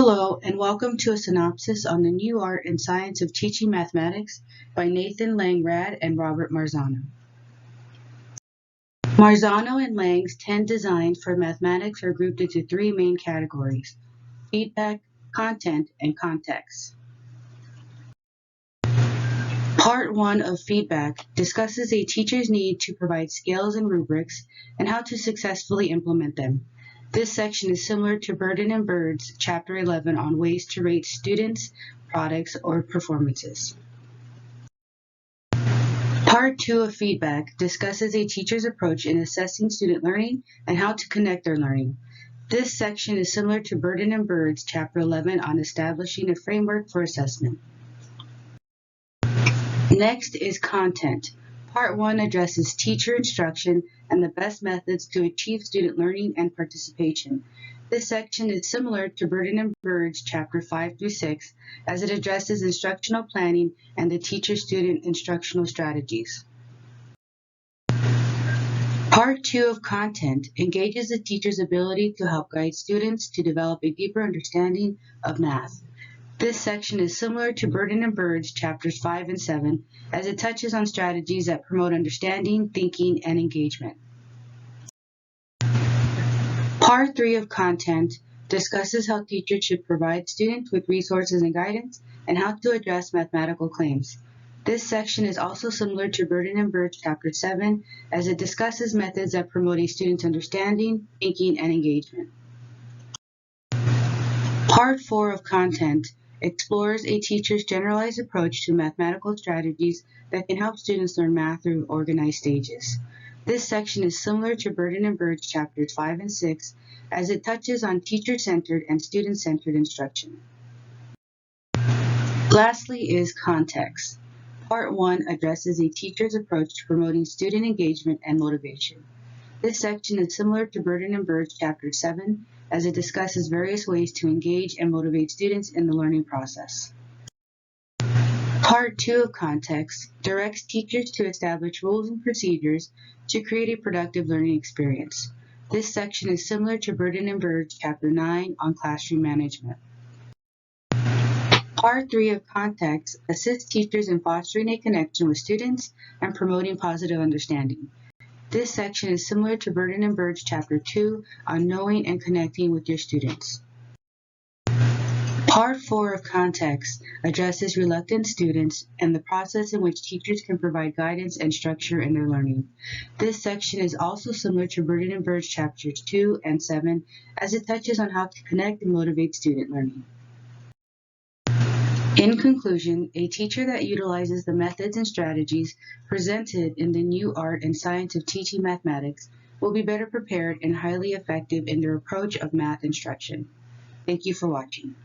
Hello, and welcome to a synopsis on the new art and science of teaching mathematics by Nathan Lang-Raad and Robert Marzano. Marzano and Lang's 10 designs for mathematics are grouped into three main categories: feedback, content, and context. Part 1 of feedback discusses a teacher's need to provide scales and rubrics and how to successfully implement them. This section is similar to Burden and Bird's Chapter 11 on ways to rate students, products, or performances. Part 2 of feedback discusses a teacher's approach in assessing student learning and how to connect their learning. This section is similar to Burden and Bird's Chapter 11 on establishing a framework for assessment. Next is content. Part 1 addresses teacher instruction and the best methods to achieve student learning and participation. This section is similar to Burden and Bird's Chapter 5 through 6 as it addresses instructional planning and the teacher-student instructional strategies. Part 2 of content engages the teacher's ability to help guide students to develop a deeper understanding of math. This section is similar to Burden and Bird's Chapters 5 and 7 as it touches on strategies that promote understanding, thinking, and engagement. Part 3 of content discusses how teachers should provide students with resources and guidance and how to address mathematical claims. This section is also similar to Burden and Bird's Chapter 7 as it discusses methods that promote a student's understanding, thinking, and engagement. Part 4 of content explores a teacher's generalized approach to mathematical strategies that can help students learn math through organized stages. This section is similar to Burden and Bird's Chapters 5 and 6 as it touches on teacher-centered and student-centered instruction. Lastly is context. Part 1 addresses a teacher's approach to promoting student engagement and motivation. This section is similar to Burden and Bird's Chapter 7 as it discusses various ways to engage and motivate students in the learning process. Part 2 of context directs teachers to establish rules and procedures to create a productive learning experience. This section is similar to Burden and Bird's Chapter 9 on classroom management. Part 3 of context assists teachers in fostering a connection with students and promoting positive understanding. This section is similar to Burden and Bird's Chapter 2 on knowing and connecting with your students. Part 4 of context addresses reluctant students and the process in which teachers can provide guidance and structure in their learning. This section is also similar to Burden and Bird's Chapters 2 and 7 as it touches on how to connect and motivate student learning. In conclusion, a teacher that utilizes the methods and strategies presented in the new art and science of teaching mathematics will be better prepared and highly effective in their approach of math instruction. Thank you for watching.